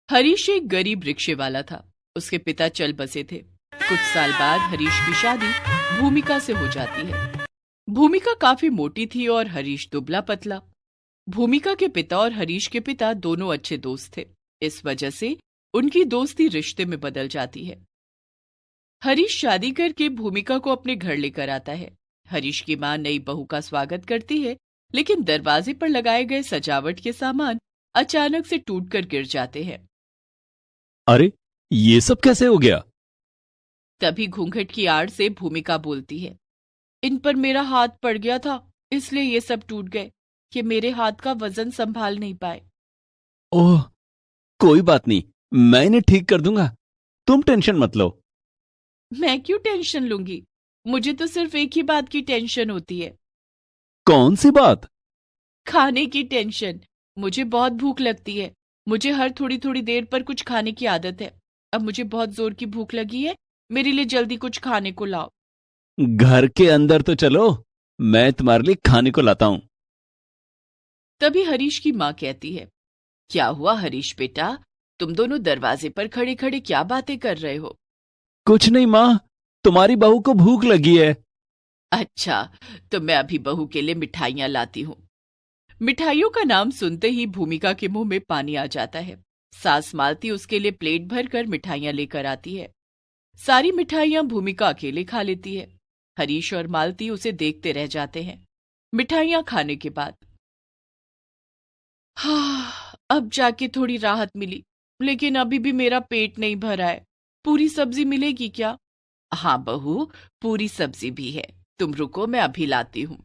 हरीश एक गरीब रिक्शे वाला था। उसके पिता चल बसे थे। कुछ साल बाद हरीश की शादी भूमिका से हो जाती है। भूमिका काफी मोटी थी और हरीश दुबला पतला। भूमिका के पिता और हरीश के पिता दोनों अच्छे दोस्त थे। इस वजह से उनकी दोस्ती रिश्ते में बदल जाती है। हरीश शादी करके भूमिका को अपने घर लेकर आता है। हरीश की मां नई बहू का स्वागत करती है, लेकिन दरवाजे पर लगाए गए सजावट के सामान अचानक से टूटकर गिर जाते हैं। अरे, ये सब कैसे हो गया? तभी घूंघट की आड़ से भूमिका बोलती है, इन पर मेरा हाथ पड़ गया था, इसलिए ये सब टूट गए। कि मेरे हाथ का वजन संभाल नहीं पाए। ओह, कोई बात नहीं, मैं इन्हें ठीक कर दूंगा, तुम टेंशन मत लो। मैं क्यों टेंशन लूंगी? मुझे तो सिर्फ एक ही बात की टेंशन होती है। कौन सी बात? खाने की टेंशन। मुझे बहुत भूख लगती है। मुझे हर थोड़ी थोड़ी देर पर कुछ खाने की आदत है। अब मुझे बहुत जोर की भूख लगी है। मेरे लिए जल्दी कुछ खाने को लाओ। घर के अंदर तो चलो, मैं तुम्हारे लिए खाने को लाता हूं। तभी हरीश की माँ कहती है, क्या हुआ हरीश बेटा, तुम दोनों दरवाजे पर खड़े खड़े क्या बातें कर रहे हो? कुछ नहीं मां, तुम्हारी बहू को भूख लगी है। अच्छा, तो मैं अभी बहू के लिए मिठाइयां लाती हूँ। मिठाइयों का नाम सुनते ही भूमिका के मुंह में पानी आ जाता है। सास मालती उसके लिए प्लेट भरकर मिठाइयां लेकर आती है। सारी मिठाइयां भूमिका अकेले खा लेती है। हरीश और मालती उसे देखते रह जाते हैं। मिठाइयां खाने के बाद अब जाके थोड़ी राहत मिली, लेकिन अभी भी मेरा पेट नहीं भरा है। पूरी सब्जी मिलेगी क्या? हाँ बहू, पूरी सब्जी भी है, तुम रुको, मैं अभी लाती हूँ।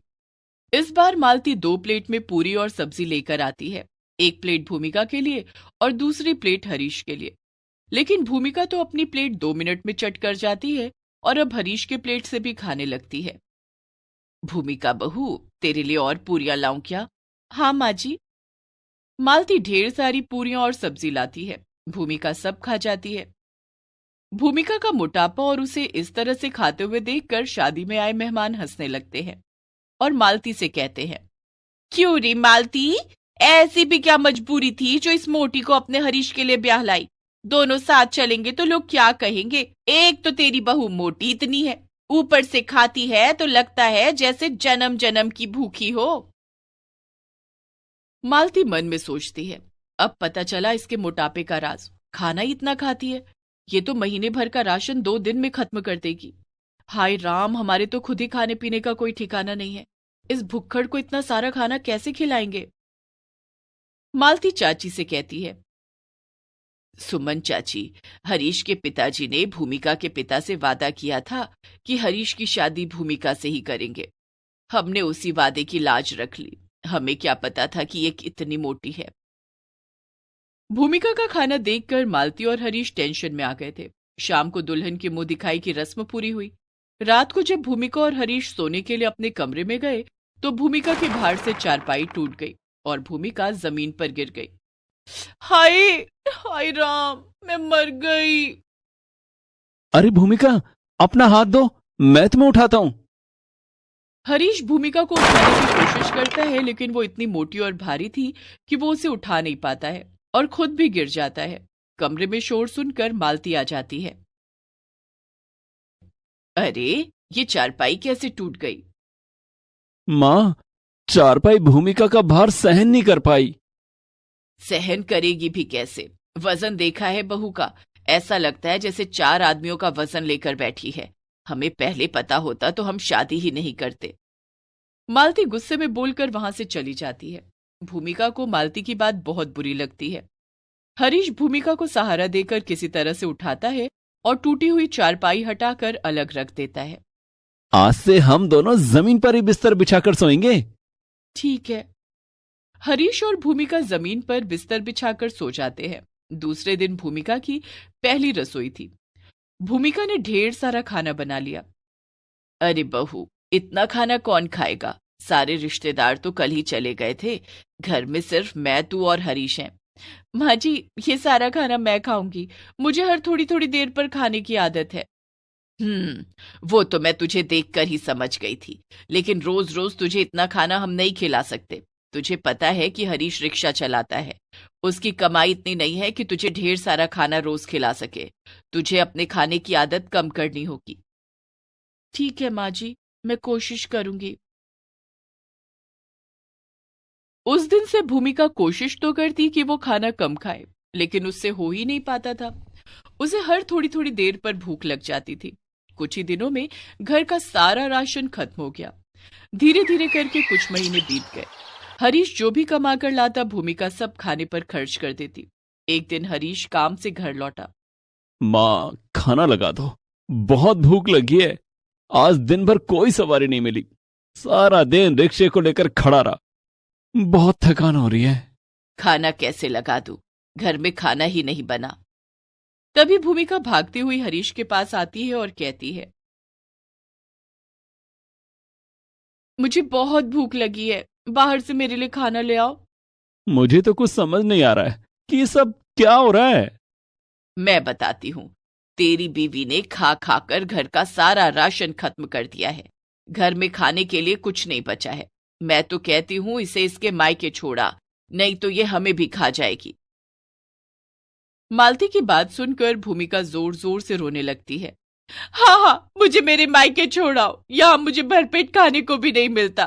इस बार मालती 2 प्लेट में पूरी और सब्जी लेकर आती है। एक प्लेट भूमिका के लिए और दूसरी प्लेट हरीश के लिए। लेकिन भूमिका तो अपनी प्लेट 2 मिनट में चट कर जाती है और अब हरीश के प्लेट से भी खाने लगती है। भूमिका बहू, तेरे लिए और पूरियां लाऊं क्या? हाँ माँ जी। मालती ढेर सारी पूरियां और सब्जी लाती है। भूमिका सब खा जाती है। भूमिका का मोटापा और उसे इस तरह से खाते हुए देखकर शादी में आए मेहमान हंसने लगते हैं और मालती से कहते हैं, क्यों रे मालती, ऐसी भी क्या मजबूरी थी जो इस मोटी को अपने हरीश के लिए ब्याह लाई? दोनों साथ चलेंगे तो लोग क्या कहेंगे? एक तो तेरी बहू मोटी इतनी है, ऊपर से खाती है तो लगता है जैसे जन्म जन्म की भूखी हो। मालती मन में सोचती है, अब पता चला इसके मोटापे का राज। खाना ही इतना खाती है, ये तो महीने भर का राशन 2 दिन में खत्म कर देगी। हाय राम, हमारे तो खुद ही खाने पीने का कोई ठिकाना नहीं है। इस भुक्खड़ को इतना सारा खाना कैसे खिलाएंगे? मालती चाची से कहती है, सुमन चाची, हरीश के पिताजी ने भूमिका के पिता से वादा किया था कि हरीश की शादी भूमिका से ही करेंगे। हमने उसी वादे की लाज रख ली। हमें क्या पता था कि ये इतनी मोटी है। भूमिका का खाना देखकर मालती और हरीश टेंशन में आ गए थे। शाम को दुल्हन की मुंह दिखाई की रस्म पूरी हुई। रात को जब भूमिका और हरीश सोने के लिए अपने कमरे में गए तो भूमिका के भार से चारपाई टूट गई और भूमिका जमीन पर गिर गई। हाय हाय राम, मैं मर गई। अरे भूमिका, अपना हाथ दो, मैं तुम्हें उठाता हूं। हरीश भूमिका को उठाने की कोशिश करता है, लेकिन वो इतनी मोटी और भारी थी कि वो उसे उठा नहीं पाता है और खुद भी गिर जाता है। कमरे में शोर सुनकर मालती आ जाती है। अरे, ये चारपाई कैसे टूट गई? मां, चारपाई भूमिका का भार सहन नहीं कर पाई। सहन करेगी भी कैसे? वजन देखा है बहू का, ऐसा लगता है जैसे 4 आदमियों का वजन लेकर बैठी है। हमें पहले पता होता तो हम शादी ही नहीं करते। मालती गुस्से में बोलकर वहां से चली जाती है। भूमिका को मालती की बात बहुत बुरी लगती है। हरीश भूमिका को सहारा देकर किसी तरह से उठाता है और टूटी हुई चारपाई हटाकर अलग रख देता है। आज से हम दोनों जमीन पर ही बिस्तर बिछाकर सोएंगे। ठीक है। हरीश और भूमिका जमीन पर बिस्तर बिछाकर सो जाते हैं। दूसरे दिन भूमिका की पहली रसोई थी। भूमिका ने ढेर सारा खाना बना लिया। अरे बहू, इतना खाना कौन खाएगा? सारे रिश्तेदार तो कल ही चले गए थे। घर में सिर्फ मैं, तू और हरीश हैं। माँ जी, ये सारा खाना मैं खाऊंगी। मुझे हर थोड़ी थोड़ी देर पर खाने की आदत है। वो तो मैं तुझे देखकर ही समझ गई थी, लेकिन रोज रोज तुझे इतना खाना हम नहीं खिला सकते। तुझे पता है कि हरीश रिक्शा चलाता है, उसकी कमाई इतनी नहीं है कि तुझे ढेर सारा खाना रोज खिला सके। तुझे अपने खाने की आदत कम करनी होगी। ठीक है माँ जी, मैं कोशिश करूंगी। उस दिन से भूमिका कोशिश तो करती कि वो खाना कम खाए, लेकिन उससे हो ही नहीं पाता था। उसे हर थोड़ी थोड़ी देर पर भूख लग जाती थी। कुछ ही दिनों में घर का सारा राशन खत्म हो गया। धीरे धीरे करके कुछ महीने बीत गए। हरीश जो भी कमा कर लाता भूमिका सब खाने पर खर्च कर देती। एक दिन हरीश काम से घर लौटा। माँ, खाना लगा दो, बहुत भूख लगी है। आज दिन भर कोई सवारी नहीं मिली, सारा दिन रिक्शे को लेकर खड़ा रहा, बहुत थकान हो रही है। खाना कैसे लगा दूं? घर में खाना ही नहीं बना। तभी भूमिका भागती हुई हरीश के पास आती है और कहती है, मुझे बहुत भूख लगी है, बाहर से मेरे लिए खाना ले आओ। मुझे तो कुछ समझ नहीं आ रहा है कि ये सब क्या हो रहा है। मैं बताती हूँ। तेरी बीवी ने खा खा कर घर का सारा राशन खत्म कर दिया है। घर में खाने के लिए कुछ नहीं बचा है। मैं तो कहती हूँ इसे इसके मायके छोड़ा, नहीं तो ये हमें भी खा जाएगी। मालती की बात सुनकर भूमिका जोर जोर से रोने लगती है। हाँ हाँ, मुझे मेरे मायके छोड़ाओ, यहाँ मुझे भरपेट खाने को भी नहीं मिलता।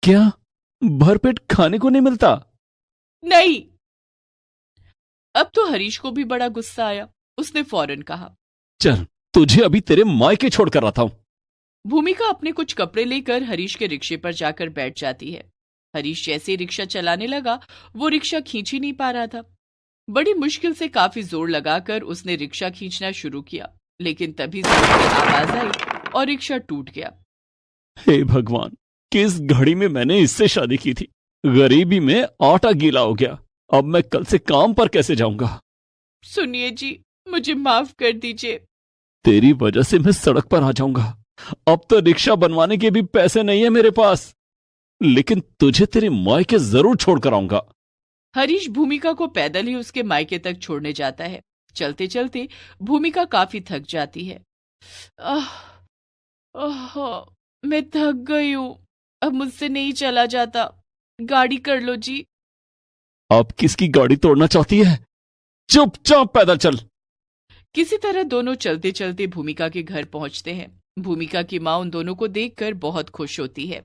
क्या भरपेट खाने को नहीं मिलता? नहीं। अब तो हरीश को भी बड़ा गुस्सा आया। उसने फौरन कहा, चल, तुझे अभी तेरे मायके छोड़कर आता हूं। भूमिका अपने कुछ कपड़े लेकर हरीश के रिक्शे पर जाकर बैठ जाती है। हरीश जैसे ही रिक्शा चलाने लगा, वो रिक्शा खींच ही नहीं पा रहा था। बड़ी मुश्किल से काफी जोर लगाकर उसने रिक्शा खींचना शुरू किया, लेकिन तभी जोर की आवाज आई और रिक्शा टूट गया। हे भगवान, किस घड़ी में मैंने इससे शादी की थी। गरीबी में आटा गीला हो गया। अब मैं कल से काम पर कैसे जाऊंगा? सुनिए जी, मुझे माफ कर दीजिए। तेरी वजह से मैं सड़क पर आ जाऊंगा। अब तो रिक्शा बनवाने के भी पैसे नहीं है मेरे पास, लेकिन तुझे तेरे मायके जरूर छोड़कर आऊंगा। हरीश भूमिका को पैदल ही उसके मायके तक छोड़ने जाता है। चलते चलते भूमिका काफी थक जाती है। आह, आह, मैं थक गई हूँ, अब मुझसे नहीं चला जाता। गाड़ी कर लो जी। अब किसकी गाड़ी तोड़ना चाहती है? चुपचाप पैदल चल। किसी तरह दोनों चलते चलते भूमिका के घर पहुंचते हैं। भूमिका की माँ उन दोनों को देखकर बहुत खुश होती है।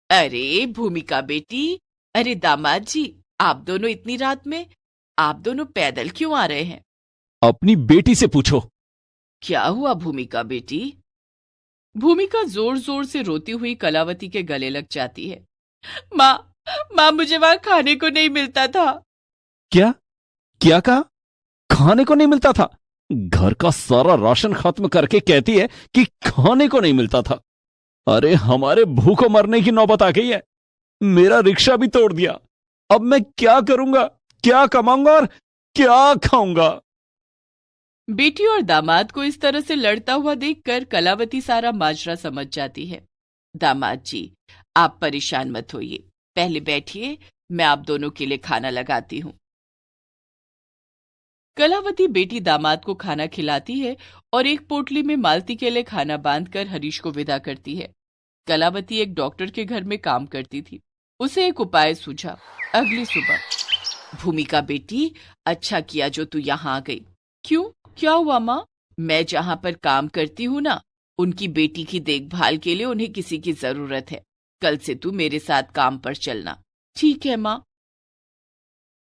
अरे भूमिका बेटी, अरे दामाद जी, आप दोनों इतनी रात में, आप दोनों पैदल क्यों आ रहे हैं? अपनी बेटी से पूछो। क्या हुआ भूमिका बेटी? भूमिका जोर जोर से रोती हुई कलावती के गले लग जाती है। माँ, माँ, मुझे वहां खाने को नहीं मिलता था। क्या क्या कहा? खाने को नहीं मिलता था? घर का सारा राशन खत्म करके कहती है कि खाने को नहीं मिलता था। अरे हमारे भूखों मरने की नौबत आ गई है। मेरा रिक्शा भी तोड़ दिया। अब मैं क्या करूंगा? क्या कमाऊंगा और क्या खाऊंगा? बेटी और दामाद को इस तरह से लड़ता हुआ देखकर कलावती सारा माजरा समझ जाती है। दामाद जी, आप परेशान मत होइए, पहले बैठिए, मैं आप दोनों के लिए खाना लगाती हूँ। कलावती बेटी दामाद को खाना खिलाती है और एक पोटली में मालती के लिए खाना बांधकर हरीश को विदा करती है। कलावती एक डॉक्टर के घर में काम करती थी। उसे एक उपाय सूझा। अगली सुबह, भूमिका बेटी, अच्छा किया जो तू यहाँ आ गई। क्यों, क्या हुआ माँ? मैं जहाँ पर काम करती हूँ ना, उनकी बेटी की देखभाल के लिए उन्हें किसी की जरूरत है। कल से तू मेरे साथ काम पर चलना। ठीक है माँ।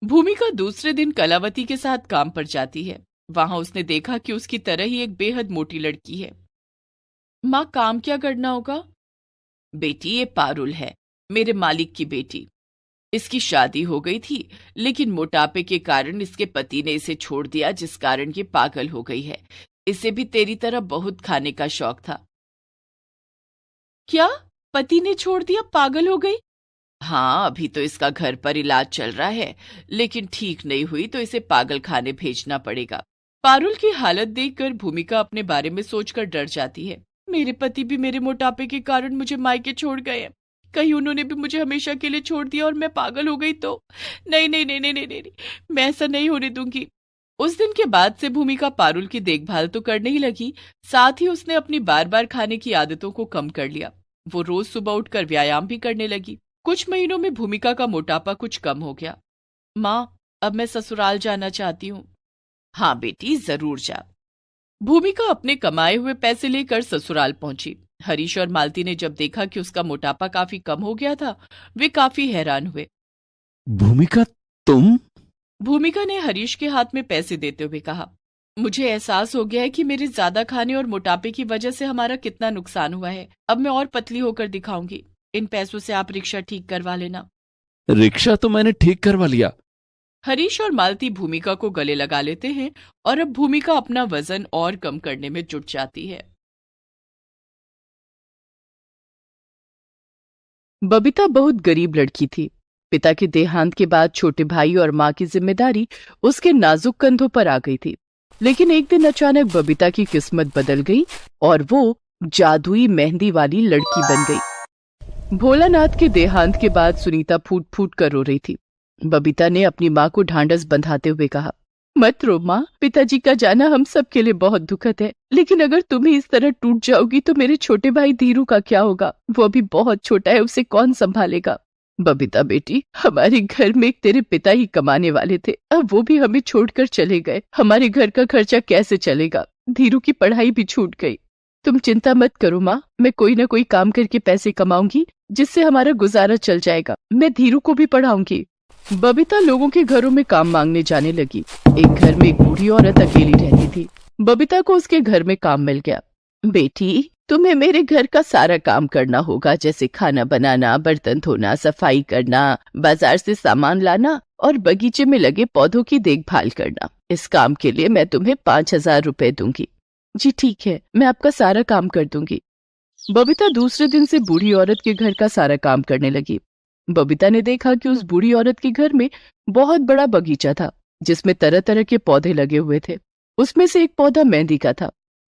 भूमिका दूसरे दिन कलावती के साथ काम पर जाती है। वहां उसने देखा कि उसकी तरह ही एक बेहद मोटी लड़की है। माँ, काम क्या करना होगा? बेटी, ये पारुल है, मेरे मालिक की बेटी। इसकी शादी हो गई थी, लेकिन मोटापे के कारण इसके पति ने इसे छोड़ दिया, जिस कारण ये पागल हो गई है। इसे भी तेरी तरह बहुत खाने का शौक था। क्या? पति ने छोड़ दिया, पागल हो गई? हाँ, अभी तो इसका घर पर इलाज चल रहा है, लेकिन ठीक नहीं हुई तो इसे पागल खाने भेजना पड़ेगा। पारुल की हालत देखकर भूमिका अपने बारे में सोचकर डर जाती है। मेरे पति भी मेरे मोटापे के कारण मुझे मायके छोड़ गए हैं। कहीं उन्होंने भी मुझे हमेशा के लिए छोड़ दिया और मैं पागल हो गई तो? नहीं नहीं नहीं नहीं नहीं नहीं, मैं ऐसा नहीं होने दूंगी। उस दिन के बाद से भूमिका पारुल की देखभाल तो करने ही लगी, साथ ही उसने अपनी बार बार खाने की आदतों को कम कर लिया। वो रोज सुबह उठकर व्यायाम भी करने लगी। कुछ महीनों में भूमिका का मोटापा कुछ कम हो गया। माँ, अब मैं ससुराल जाना चाहती हूँ। हाँ बेटी, जरूर जा। भूमिका अपने कमाए हुए पैसे लेकर ससुराल पहुंची। हरीश और मालती ने जब देखा कि उसका मोटापा काफी कम हो गया था, वे काफी हैरान हुए। भूमिका, तुम? भूमिका ने हरीश के हाथ में पैसे देते हुए कहा, मुझे एहसास हो गया है कि मेरे ज्यादा खाने और मोटापे की वजह से हमारा कितना नुकसान हुआ है। अब मैं और पतली होकर दिखाऊंगी। इन पैसों से आप रिक्शा ठीक करवा लेना। रिक्शा तो मैंने ठीक करवा लिया। हरीश और मालती भूमिका को गले लगा लेते हैं और अब भूमिका अपना वजन और कम करने में जुट जाती है। बबीता बहुत गरीब लड़की थी। पिता के देहांत के बाद छोटे भाई और माँ की जिम्मेदारी उसके नाजुक कंधों पर आ गई थी। लेकिन एक दिन अचानक बबीता की किस्मत बदल गई और वो जादुई मेहंदी वाली लड़की बन गई। भोलानाथ के देहांत के बाद सुनीता फूट फूट कर रो रही थी। बबीता ने अपनी माँ को ढांढस बंधाते हुए कहा, मत रो माँ, पिताजी का जाना हम सब के लिए बहुत दुखद है, लेकिन अगर तुम ही इस तरह टूट जाओगी तो मेरे छोटे भाई धीरू का क्या होगा? वो अभी बहुत छोटा है, उसे कौन संभालेगा? बबीता बेटी, हमारे घर में एक तेरे पिता ही कमाने वाले थे, अब वो भी हमें छोड़कर चले गए। हमारे घर का खर्चा कैसे चलेगा? धीरू की पढ़ाई भी छूट गई। तुम चिंता मत करो माँ, मैं कोई ना कोई काम करके पैसे कमाऊंगी जिससे हमारा गुजारा चल जाएगा। मैं धीरू को भी पढ़ाऊंगी। बबीता लोगों के घरों में काम मांगने जाने लगी। एक घर में एक बूढ़ी औरत अकेली रहती थी। बबीता को उसके घर में काम मिल गया। बेटी, तुम्हें मेरे घर का सारा काम करना होगा, जैसे खाना बनाना, बर्तन धोना, सफाई करना, बाजार से सामान लाना और बगीचे में लगे पौधों की देखभाल करना। इस काम के लिए मैं तुम्हें 5,000 रुपए दूंगी। जी ठीक है, मैं आपका सारा काम कर दूंगी। बबीता दूसरे दिन से बूढ़ी औरत के घर का सारा काम करने लगी। बबीता ने देखा कि उस बूढ़ी औरत के घर में बहुत बड़ा बगीचा था जिसमें तरह तरह के पौधे लगे हुए थे। उसमें से एक पौधा मेहंदी का था।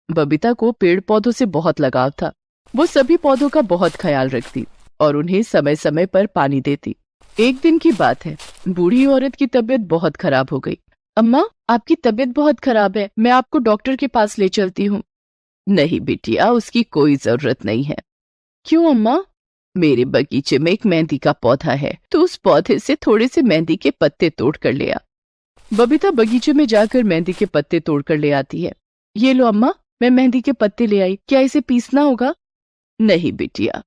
बबीता को पेड़ पौधों से बहुत लगाव था। वो सभी पौधों का बहुत ख्याल रखती और उन्हें समय समय पर पानी देती। एक दिन की बात है, बूढ़ी औरत की तबीयत बहुत खराब हो गई। अम्मा, आपकी तबीयत बहुत खराब है, मैं आपको डॉक्टर के पास ले चलती हूँ। नहीं बिटिया, उसकी कोई जरूरत नहीं है। क्यों अम्मा? मेरे बगीचे में एक मेहंदी का पौधा है, तो उस पौधे से थोड़े से मेहंदी के पत्ते तोड़ कर ले आ। बबीता बगीचे में जाकर मेहंदी के पत्ते तोड़ कर ले आती है। ये लो अम्मा, मैं मेहंदी के पत्ते ले आई, क्या इसे पीसना होगा? नहीं बिटिया।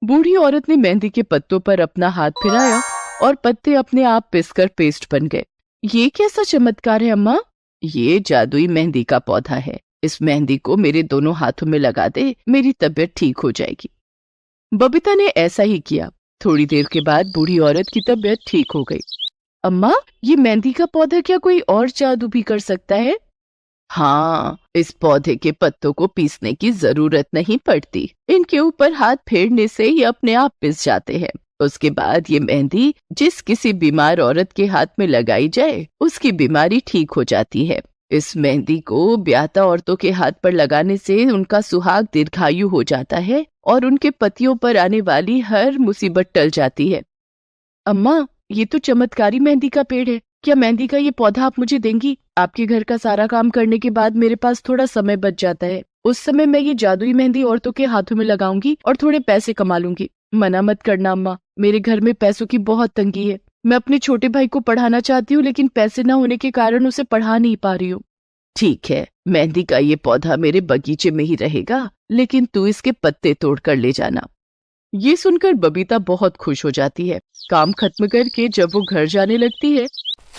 बूढ़ी औरत ने मेहंदी के पत्तों पर अपना हाथ फिराया और पत्ते अपने आप पिसकर पेस्ट बन गए। ये कैसा चमत्कार है अम्मा? ये जादुई मेहंदी का पौधा है। इस मेहंदी को मेरे दोनों हाथों में लगा दे, मेरी तबीयत ठीक हो जाएगी। बबीता ने ऐसा ही किया। थोड़ी देर के बाद बूढ़ी औरत की तबीयत ठीक हो गई। अम्मा, ये मेहंदी का पौधा क्या कोई और जादू भी कर सकता है? हाँ, इस पौधे के पत्तों को पीसने की जरूरत नहीं पड़ती। इनके ऊपर हाथ फेरने से ये अपने आप पिस जाते हैं। उसके बाद ये मेहंदी जिस किसी बीमार औरत के हाथ में लगाई जाए, उसकी बीमारी ठीक हो जाती है। इस मेहंदी को ब्याहता औरतों के हाथ पर लगाने से उनका सुहाग दीर्घायु हो जाता है और उनके पतियों पर आने वाली हर मुसीबत टल जाती है। अम्मा, ये तो चमत्कारी मेहंदी का पेड़ है। क्या मेहंदी का ये पौधा आप मुझे देंगी? आपके घर का सारा काम करने के बाद मेरे पास थोड़ा समय बच जाता है। उस समय मैं ये जादुई मेहंदी औरतों के हाथों में लगाऊंगी और थोड़े पैसे कमा लूंगी। मना मत करना अम्मा, मेरे घर में पैसों की बहुत तंगी है। मैं अपने छोटे भाई को पढ़ाना चाहती हूँ, लेकिन पैसे न होने के कारण उसे पढ़ा नहीं पा रही हूँ। ठीक है, मेहंदी का ये पौधा मेरे बगीचे में ही रहेगा, लेकिन तू इसके पत्ते तोड़ कर ले जाना। ये सुनकर बबीता बहुत खुश हो जाती है। काम खत्म करके जब वो घर जाने लगती है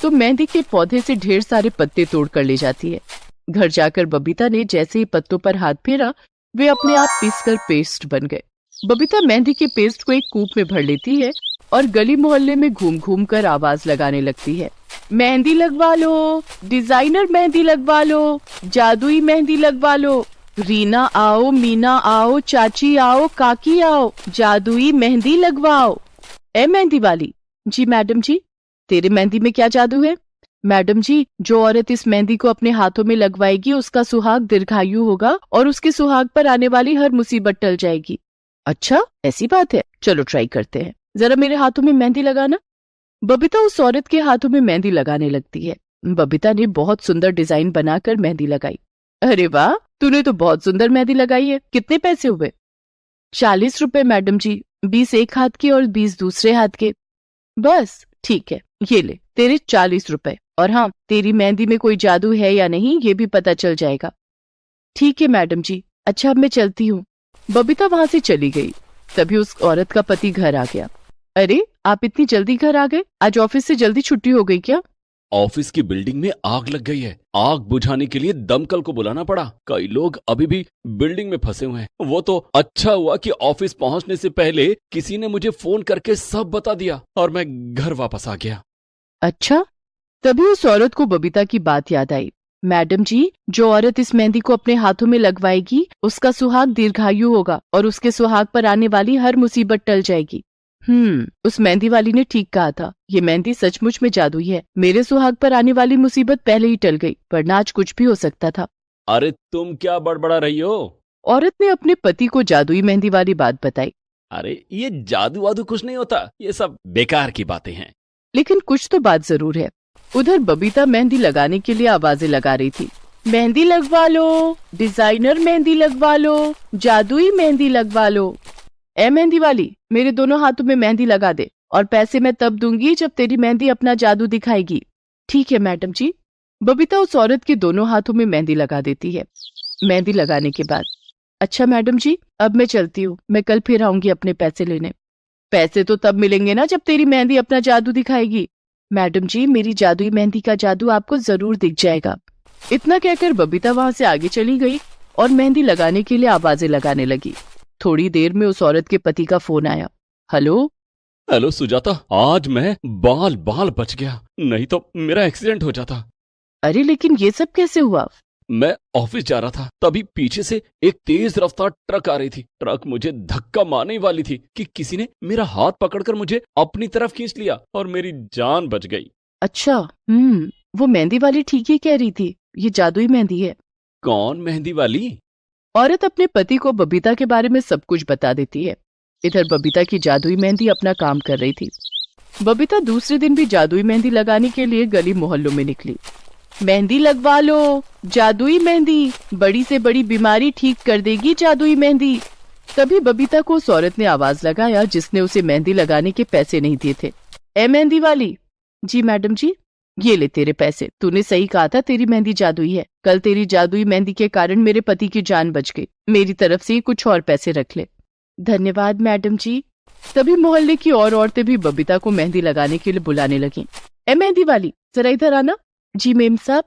तो मेहंदी के पौधे से ढेर सारे पत्ते तोड़ कर ले जाती है। घर जाकर बबीता ने जैसे ही पत्तों पर हाथ फेरा, वे अपने आप पीसकर पेस्ट बन गए। बबीता मेहंदी के पेस्ट को एक कूप में भर लेती है और गली मोहल्ले में घूम घूम कर आवाज लगाने लगती है, मेहंदी लगवा लो, डिजाइनर मेहंदी लगवा लो, जादुई मेहंदी लगवा लो। रीना आओ, मीना आओ, चाची आओ, काकी आओ, जादुई मेहंदी लगवाओ। ए मेहंदी वाली। जी मैडम जी। तेरे मेहंदी में क्या जादू है? मैडम जी, जो औरत इस मेहंदी को अपने हाथों में लगवाएगी उसका सुहाग दीर्घायु होगा और उसके सुहाग पर आने वाली हर मुसीबत टल जाएगी। अच्छा, ऐसी बात है, चलो ट्राई करते हैं। जरा मेरे हाथों में मेहंदी लगाना। बबीता उस औरत के हाथों में मेहंदी लगाने लगती है। बबीता ने बहुत सुंदर डिजाइन बनाकर मेहंदी लगाई। अरे वाह, तूने तो बहुत सुंदर मेहंदी लगाई है। कितने पैसे हुए? 40 रुपए मैडम जी, 20 एक हाथ के और 20 दूसरे हाथ के। बस ठीक है, ये ले, तेरे 40 रुपए। और हाँ, तेरी मेहंदी में कोई जादू है या नहीं ये भी पता चल जाएगा। ठीक है मैडम जी, अच्छा अब मैं चलती हूँ। बबीता वहां से चली गई। तभी उस औरत का पति घर आ गया। अरे, आप इतनी जल्दी घर आ गए? आज ऑफिस से जल्दी छुट्टी हो गई क्या? ऑफिस की बिल्डिंग में आग लग गई है। आग बुझाने के लिए दमकल को बुलाना पड़ा। कई लोग अभी भी बिल्डिंग में फंसे हुए हैं। वो तो अच्छा हुआ कि ऑफिस पहुंचने से पहले किसी ने मुझे फोन करके सब बता दिया और मैं घर वापस आ गया। अच्छा, तभी उस औरत को बबीता की बात याद आई। मैडम जी, जो औरत इस मेहंदी को अपने हाथों में लगवाएगी उसका सुहाग दीर्घायु होगा और उसके सुहाग पर आने वाली हर मुसीबत टल जाएगी। उस मेहंदी वाली ने ठीक कहा था। ये मेहंदी सचमुच में जादुई है। मेरे सुहाग पर आने वाली मुसीबत पहले ही टल गई, वरना आज कुछ भी हो सकता था। अरे तुम क्या बड़बड़ा रही हो? औरत ने अपने पति को जादुई मेहंदी वाली बात बताई। अरे ये जादू वादू कुछ नहीं होता, ये सब बेकार की बातें हैं। लेकिन कुछ तो बात जरूर है। उधर बबीता मेहंदी लगाने के लिए आवाजें लगा रही थी। मेहंदी लगवा लो, डिजाइनर मेहंदी लगवा लो, जादुई मेहंदी लगवा लो। ए मेहंदी वाली, मेरे दोनों हाथों में मेहंदी लगा दे और पैसे मैं तब दूंगी जब तेरी मेहंदी अपना जादू दिखाएगी। ठीक है मैडम जी। बबीता उस औरत के दोनों हाथों में मेहंदी लगा देती है। मेहंदी लगाने के बाद, अच्छा मैडम जी, अब मैं चलती हूँ। मैं कल फिर आऊंगी अपने पैसे लेने। पैसे तो तब मिलेंगे ना जब तेरी मेहंदी अपना जादू दिखाएगी। मैडम जी, मेरी जादुई मेहंदी का जादू आपको जरूर दिख जाएगा। इतना कहकर बबीता वहां से आगे चली गई और मेहंदी लगाने के लिए आवाजें लगाने लगी। थोड़ी देर में उस औरत के पति का फोन आया। हेलो। हेलो सुजाता, आज मैं बाल बाल बच गया, नहीं तो मेरा एक्सीडेंट हो जाता। अरे लेकिन ये सब कैसे हुआ? मैं ऑफिस जा रहा था, तभी पीछे से एक तेज रफ्तार ट्रक आ रही थी। ट्रक मुझे धक्का मारने वाली थी कि किसी ने मेरा हाथ पकड़कर मुझे अपनी तरफ खींच लिया और मेरी जान बच गई। अच्छा, वो मेहंदी वाली ठीक ही कह रही थी, ये जादुई मेहंदी है। कौन मेहंदी वाली? औरत अपने पति को बबीता के बारे में सब कुछ बता देती है। इधर बबीता की जादुई मेहंदी अपना काम कर रही थी। बबीता दूसरे दिन भी जादुई मेहंदी लगाने के लिए गली मोहल्लों में निकली। मेहंदी लगवा लो, जादुई मेहंदी, बड़ी से बड़ी बीमारी ठीक कर देगी जादुई मेहंदी। तभी बबीता को उस औरत ने आवाज लगाया जिसने उसे मेहंदी लगाने के पैसे नहीं दिए थे। ए मेहंदी वाली। जी मैडम जी। ये ले तेरे पैसे, तूने सही कहा था तेरी मेहंदी जादुई है। कल तेरी जादुई मेहंदी के कारण मेरे पति की जान बच गई। मेरी तरफ से कुछ और पैसे रख ले। धन्यवाद मैडम जी। तभी मोहल्ले की और औरतें भी बबीता को मेहंदी लगाने के लिए बुलाने लगी। ए मेहंदी वाली, जरा इधर आना। जी मेम साहब,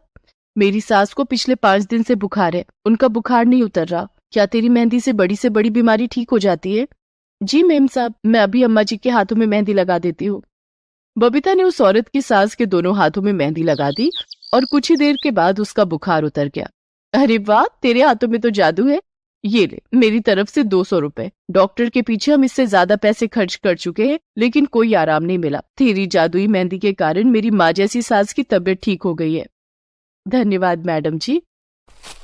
मेरी सास को पिछले 5 दिन से बुखार है, उनका बुखार नहीं उतर रहा। क्या तेरी मेहंदी से बड़ी बीमारी ठीक हो जाती है? जी मेम साहब, मैं अभी अम्मा जी के हाथों में मेहंदी लगा देती हूँ। बबीता ने उस औरत की सास के दोनों हाथों में मेहंदी लगा दी और कुछ ही देर के बाद उसका बुखार उतर गया। अरे वाह, तेरे हाथों में तो जादू है। ये ले, मेरी तरफ से 200 रुपए। डॉक्टर के पीछे हम इससे ज्यादा पैसे खर्च कर चुके हैं, लेकिन कोई आराम नहीं मिला। तेरी जादुई मेहंदी के कारण मेरी माँ जैसी सास की तबीयत ठीक हो गई है। धन्यवाद मैडम जी।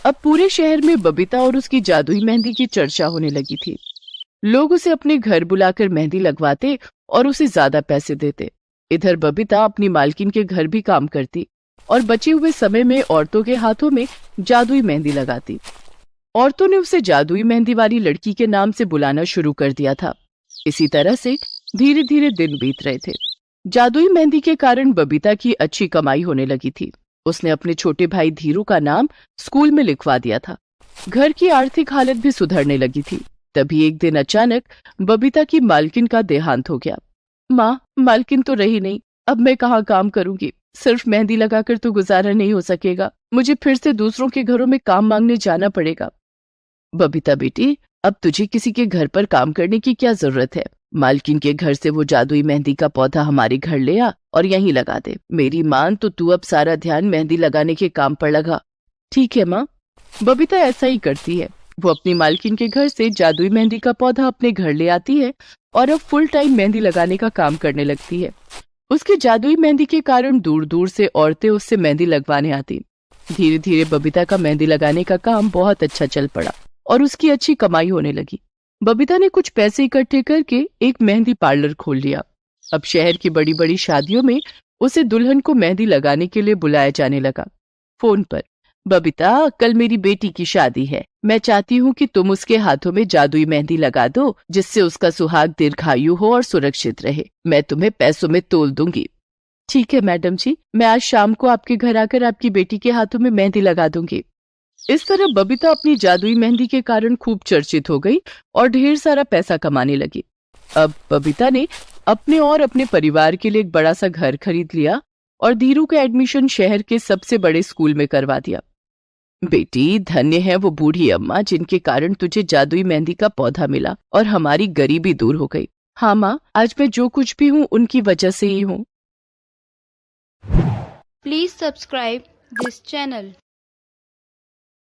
अब पूरे शहर में बबीता और उसकी जादुई मेहंदी की चर्चा होने लगी थी। लोग उसे अपने घर बुलाकर मेहंदी लगवाते और उसे ज्यादा पैसे देते। इधर बबीता अपनी मालकिन के घर भी काम करती और बचे हुए समय में औरतों के हाथों में जादुई मेहंदी लगाती। औरतों ने उसे जादुई मेहंदी वाली लड़की के नाम से बुलाना शुरू कर दिया था। इसी तरह से धीरे धीरे दिन बीत रहे थे। जादुई मेहंदी के कारण बबीता की अच्छी कमाई होने लगी थी। उसने अपने छोटे भाई धीरू का नाम स्कूल में लिखवा दिया था। घर की आर्थिक हालत भी सुधरने लगी थी। तभी एक दिन अचानक बबीता की मालकिन का देहांत हो गया। माँ, मालकिन तो रही नहीं, अब मैं कहाँ काम करूंगी? सिर्फ मेहंदी लगाकर तो गुजारा नहीं हो सकेगा, मुझे फिर से दूसरों के घरों में काम मांगने जाना पड़ेगा। बबीता बेटी, अब तुझे किसी के घर पर काम करने की क्या जरूरत है? मालकिन के घर से वो जादुई मेहंदी का पौधा हमारे घर ले आ और यहीं लगा दे। मेरी मान तो तू अब सारा ध्यान मेहंदी लगाने के काम पर लगा। ठीक है माँ। बबीता ऐसा ही करती है। वो अपनी मालकिन के घर से जादुई मेहंदी का पौधा अपने घर ले आती है और अब फुल टाइम मेहंदी लगाने का काम करने लगती है। उसकी जादुई मेहंदी के कारण दूर दूर से औरतें उससे मेहंदी लगवाने आती। धीरे धीरे बबीता का मेहंदी लगाने का काम बहुत अच्छा चल पड़ा और उसकी अच्छी कमाई होने लगी। बबीता ने कुछ पैसे इकट्ठे करके एक मेहंदी पार्लर खोल लिया। अब शहर की बड़ी बड़ी शादियों में उसे दुल्हन को मेहंदी लगाने के लिए बुलाया जाने लगा। फोन पर, बबीता, कल मेरी बेटी की शादी है। मैं चाहती हूँ कि तुम उसके हाथों में जादुई मेहंदी लगा दो, जिससे उसका सुहाग दीर्घायु हो और सुरक्षित रहे। मैं तुम्हें पैसों में तोल दूंगी। ठीक है मैडम जी, मैं आज शाम को आपके घर आकर आपकी बेटी के हाथों में मेहंदी लगा दूंगी। इस तरह बबीता अपनी जादुई मेहंदी के कारण खूब चर्चित हो गई और ढेर सारा पैसा कमाने लगी। अब बबीता ने अपने और अपने परिवार के लिए एक बड़ा सा घर खरीद लिया और धीरू का एडमिशन शहर के सबसे बड़े स्कूल में करवा दिया। बेटी, धन्य है वो बूढ़ी अम्मा जिनके कारण तुझे जादुई मेहंदी का पौधा मिला और हमारी गरीबी दूर हो गई। हाँ माँ, आज मैं जो कुछ भी हूँ उनकी वजह से ही हूँ। Please subscribe this channel.